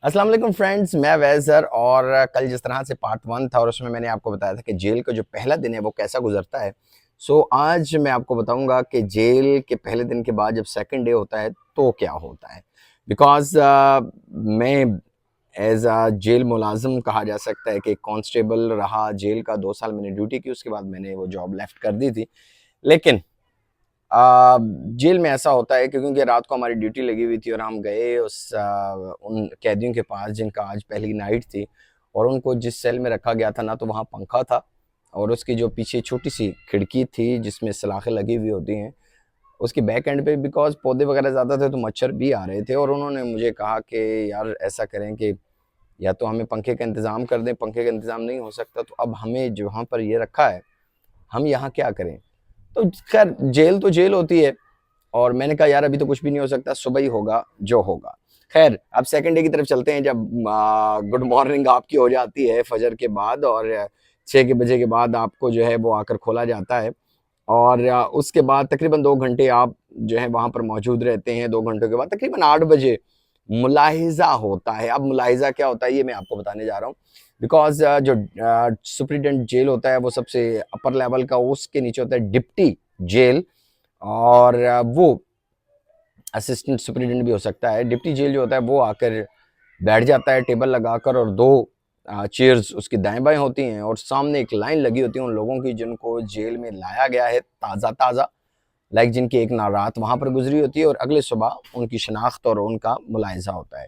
अस्सलाम वालेकुम फ्रेंड्स, मैं वैज़र। और कल जिस तरह से पार्ट 1 था और उसमें मैंने आपको बताया था कि जेल का जो पहला दिन है वो कैसा गुज़रता है। आज मैं आपको बताऊँगा कि जेल के पहले दिन के बाद जब सेकंड डे होता है तो क्या होता है। बिकॉज़ मैं एज़ अ जेल मुलाज़िम कहा जा सकता है कि कांस्टेबल रहा, जेल का 2 साल मैंने ड्यूटी की, उसके बाद मैंने वो जॉब लेफ्ट कर दी थी। लेकिन जेल में ऐसा होता है कि क्योंकि रात को हमारी ड्यूटी लगी हुई थी और हम गए उन कैदियों के पास जिनका आज पहली नाइट थी, और उनको जिस सेल में रखा गया था ना तो वहाँ पंखा था, और उसकी जो पीछे छोटी सी खिड़की थी जिसमें सलाखें लगी हुई होती हैं, उसके बैक एंड पे बिकॉज पौधे वगैरह ज़्यादा थे तो मच्छर भी आ रहे थे। और उन्होंने मुझे कहा कि यार ऐसा करें कि या तो हमें पंखे का इंतज़ाम कर दें, पंखे का इंतज़ाम नहीं हो सकता तो अब हमें जहाँ पर ये रखा है हम यहाँ क्या करें। तो खैर जेल तो जेल होती है, और मैंने कहा यार अभी तो कुछ भी नहीं हो सकता, सुबह ही होगा जो होगा। खैर अब सेकंड डे की तरफ चलते हैं, जब गुड मॉर्निंग आपकी हो जाती है फजर के बाद, और 6 के बजे के बाद आपको जो है वो आकर खोला जाता है। और उसके बाद तकरीबन 2 घंटे आप जो है वहाँ पर मौजूद रहते हैं। 2 घंटों के बाद तकरीबन 8 बजे मुलाहिज़ा होता है। अब मुलाहिज़ा क्या होता है ये मैं आपको बताने जा रहा हूँ। बिकॉज़ जो सुपरिटेंडेंट जेल होता है वो सबसे अपर लेवल का, उसके नीचे होता है डिप्टी जेल, और वो असिस्टेंट सुपरिटेंडेंट भी हो सकता है। डिप्टी जेल जो होता है वो आकर बैठ जाता है टेबल लगाकर, और 2 चेयर्स उसकी दाएं-बाएं होती हैं, और सामने एक लाइन लगी होती है उन लोगों की जिनको जेल में लाया गया है ताज़ा-ताज़ा, लाइक जिनकी एक ना रात वहाँ पर गुज़री होती है और अगले सुबह उनकी शनाख्त और उनका मुलाहिज़ा होता है।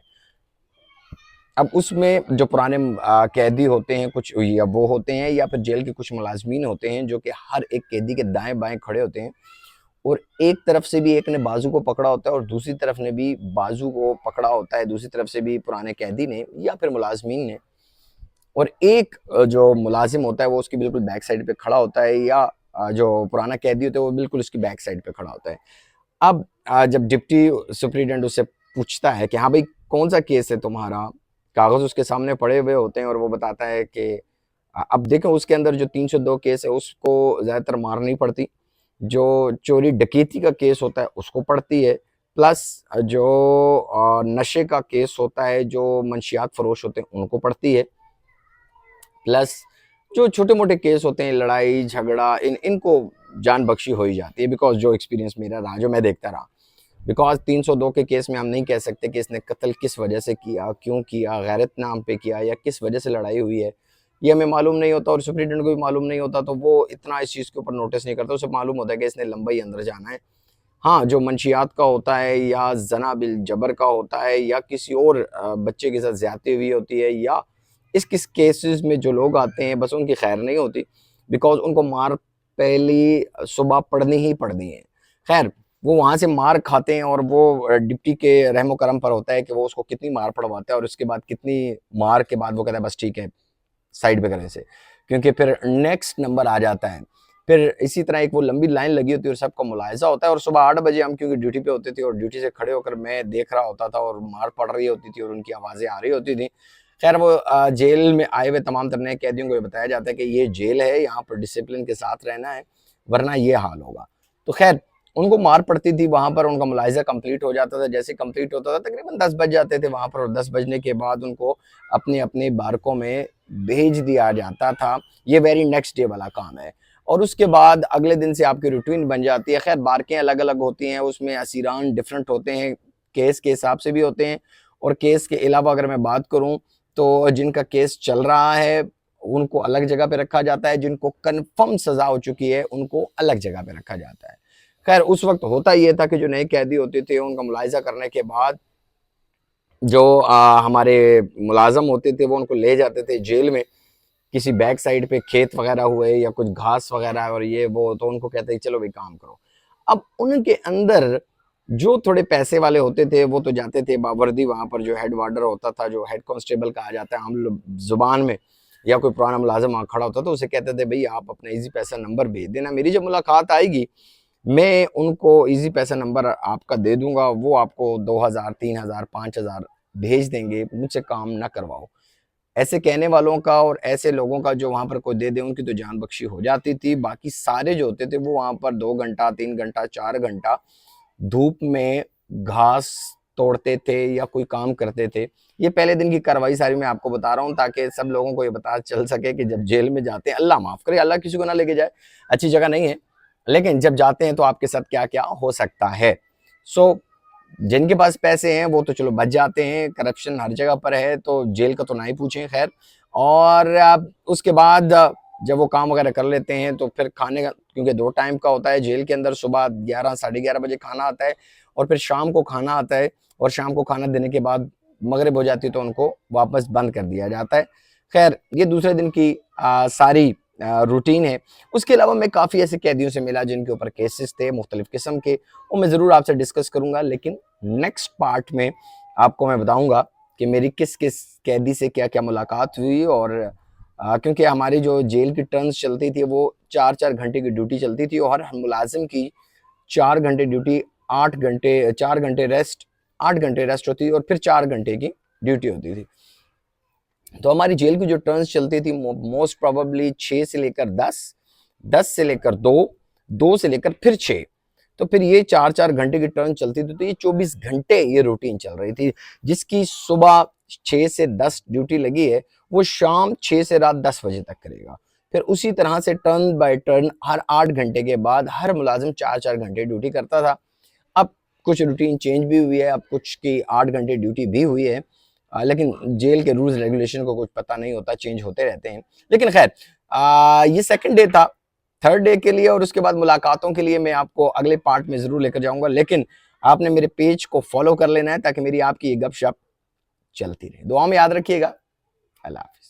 अब उसमें जो पुराने कैदी होते हैं, कुछ या वो होते हैं या फिर जेल के कुछ मुलाज़मीन होते हैं जो कि हर एक कैदी के दाएँ-बाएँ खड़े होते हैं, और एक तरफ से भी एक ने बाजू को पकड़ा होता है और दूसरी तरफ ने भी बाजू को पकड़ा होता है, दूसरी तरफ से भी पुराने कैदी ने या फिर मुलाज़मीन ने। और एक जो मुलाज़िम होता है वो उसकी बिल्कुल बैक साइड पे खड़ा होता है, या जो पुराना कैदी होता है वो बिल्कुल उसकी बैक साइड पे खड़ा होता है। अब जब डिप्टी सुपरिटेंडेंट उससे पूछता है कि हाँ भाई कौन-सा केस है तुम्हारा? कागज़ उसके सामने पड़े हुए होते हैं और वो बताता है कि अब देखो उसके अंदर जो 302 केस है उसको ज़्यादातर मार नहीं पड़ती। जो चोरी डकैती का केस होता है उसको पड़ती है, प्लस जो नशे का केस होता है, जो मंशियात फरोश होते हैं उनको पड़ती है, प्लस जो छोटे-मोटे केस होते हैं लड़ाई झगड़ा इनको जान बख्शी हो ही जाती है। बिकॉज़ जो एक्सपीरियंस मेरा रहा, जो मैं देखता रहा। बिकॉज़ 302 के केस में हम नहीं कह सकते कि इसने कत्ल किस वजह से किया, क्यों किया, गैरत नाम पे किया या किस वजह से लड़ाई हुई है, ये हमें मालूम नहीं होता और सुपरिटेंडेंट को भी मालूम नहीं होता, तो वो इतना इस चीज़ के ऊपर नोटिस नहीं करता। उसे मालूम होता है कि इसने लंबा ही अंदर जाना है। हाँ, जो मंशियात का होता है या ज़ना बिल जबर का होता है या किसी और बच्चे के साथ ज़्यादती हुई होती है, या इस किस केसेस में जो लोग आते हैं बस उनकी खैर नहीं होती, बिकॉज़ उनको मार पहली सुबह पड़नी ही पड़नी है। खैर वो वहाँ से मार खाते हैं, और वो डिप्टी के रहम करम पर होता है कि वो उसको कितनी मार पड़वाता है और उसके बाद कितनी मार के बाद वो कहता है बस ठीक है, साइड पे करने से, क्योंकि फिर नेक्स्ट नंबर आ जाता है। फिर इसी तरह एक वो लंबी लाइन लगी होती है और सबका मुलाहिज़ा होता है, और सुबह 8 बजे हम क्योंकि ड्यूटी पे होते थे और ड्यूटी से खड़े होकर मैं देख रहा होता था और मार पड़ रही होती थी और उनकी आवाज़ें आ रही होती थी। खैर वो जेल में आए हुए तमाम तर नए कैदियों को ये बताया जाता है कि ये जेल है, यहाँ पर डिसिप्लिन के साथ रहना है, वरना ये हाल होगा। तो खैर उनको मार पड़ती थी, वहाँ पर उनका मुलाहिज़ा कंप्लीट हो जाता था। जैसे कंप्लीट होता था तकरीबन 10 बज जाते थे वहाँ पर, और 10 बजने के बाद उनको अपने-अपने बारकों में भेज दिया जाता था। ये वेरी नेक्स्ट डे वाला काम है। और उसके बाद अगले दिन से आपकी रूटीन बन जाती है। खैर बारकें अलग-अलग होती हैं, उसमें असीरान डिफरेंट होते हैं, केस के हिसाब से भी होते हैं, और केस के अलावा अगर मैं बात करूँ तो जिनका केस चल रहा है उनको अलग जगह पे रखा जाता है, जिनको कन्फर्म सज़ा हो चुकी है उनको अलग जगह पे रखा जाता है। खैर उस वक़्त होता ये था कि जो नए कैदी होते थे उनका मुलाहिज़ा करने के बाद जो हमारे मुलाज़म होते थे वो उनको ले जाते थे जेल में, किसी बैक साइड पे खेत वगैरह हुए या कुछ घास वगैरह और ये वो, तो उनको कहते हैं चलो भाई काम करो। अब उनके अंदर जो थोड़े पैसे वाले होते थे वो तो जाते थे बावर्दी, वहाँ पर जो हेड वार्डर होता था, जो हेड कांस्टेबल कहा जाता है हम लोग जुबान में, या कोई पुराना मुलाजिम वहाँ खड़ा होता था, उसे कहते थे भाई आप अपना इजी पैसा नंबर भेज देना, मेरी जब मुलाकात आएगी मैं उनको इजी पैसा नंबर आपका दे दूंगा, वो आपको 2000 3000 5000 भेज देंगे, मुझसे काम ना करवाओ। ऐसे कहने वालों का और ऐसे लोगों का जो वहाँ पर कोई दे दे उनकी तो जान बख्शी हो जाती थी। बाकी सारे जो होते थे वो वहाँ पर 2 घंटा 3 घंटा 4 घंटा धूप में घास तोड़ते थे या कोई काम करते थे। ये पहले दिन की कार्रवाई सारी मैं आपको बता रहा हूँ ताकि सब लोगों को ये पता चल सके कि जब जेल में जाते हैं, अल्लाह माफ करे, अल्लाह किसी को ना लेके जाए, अच्छी जगह नहीं है, लेकिन जब जाते हैं तो आपके साथ क्या क्या हो सकता है। सो जिनके पास पैसे हैं वो तो चलो बच जाते हैं, करप्शन हर जगह पर है तो जेल का तो ना ही पूछें खैर। और उसके बाद जब वो काम वगैरह कर लेते हैं तो फिर खाने का, क्योंकि 2 टाइम का होता है जेल के अंदर, सुबह 11 साढ़े 11 बजे खाना आता है और फिर शाम को खाना आता है, और शाम को खाना देने के बाद मगरिब हो जाती है तो उनको वापस बंद कर दिया जाता है। खैर ये दूसरे दिन की सारी रूटीन है। उसके अलावा मैं काफ़ी ऐसे कैदियों से मिला जिनके ऊपर केसेस थे मुख्तलिफ किस्म के, वो मैं ज़रूर आपसे डिस्कस करूंगा, लेकिन नेक्स्ट पार्ट में आपको मैं बताऊंगा कि मेरी किस किस कैदी से क्या क्या मुलाकात हुई। और क्योंकि हमारी जो जेल की टर्न्स चलती थी वो 4-4 घंटे की ड्यूटी चलती थी, और हर मुलाजिम की 4 घंटे ड्यूटी, 8 घंटे, 4 घंटे रेस्ट, 8 घंटे रेस्ट होती थी और फिर 4 घंटे की ड्यूटी होती थी। तो हमारी जेल की जो टर्न्स चलती थी मोस्ट प्रोबेबली 6 से लेकर 10, 10 से लेकर 2, 2 से लेकर फिर 6, तो फिर ये 4-4 घंटे की टर्न चलती थी, तो ये 24 घंटे ये रूटीन चल रही थी। जिसकी सुबह 6 से 10 ड्यूटी लगी है वो शाम 6 से रात 10 बजे तक करेगा। फिर उसी तरह से टर्न बाय टर्न हर 8 घंटे के बाद हर मुलाजिम 4-4 घंटे ड्यूटी करता था। अब कुछ रूटीन चेंज भी हुई है, अब कुछ की 8 घंटे ड्यूटी भी हुई है, लेकिन जेल के रूल्स रेगुलेशन को कुछ पता नहीं होता, चेंज होते रहते हैं। लेकिन खैर ये सेकंड डे था। थर्ड डे के लिए और उसके बाद मुलाकातों के लिए मैं आपको अगले पार्ट में जरूर लेकर जाऊंगा, लेकिन आपने मेरे पेज को फॉलो कर लेना है ताकि मेरी आपकी ये गपशप चलती रहे। दुआ में याद रखिएगा। अल्लाह हाफिज।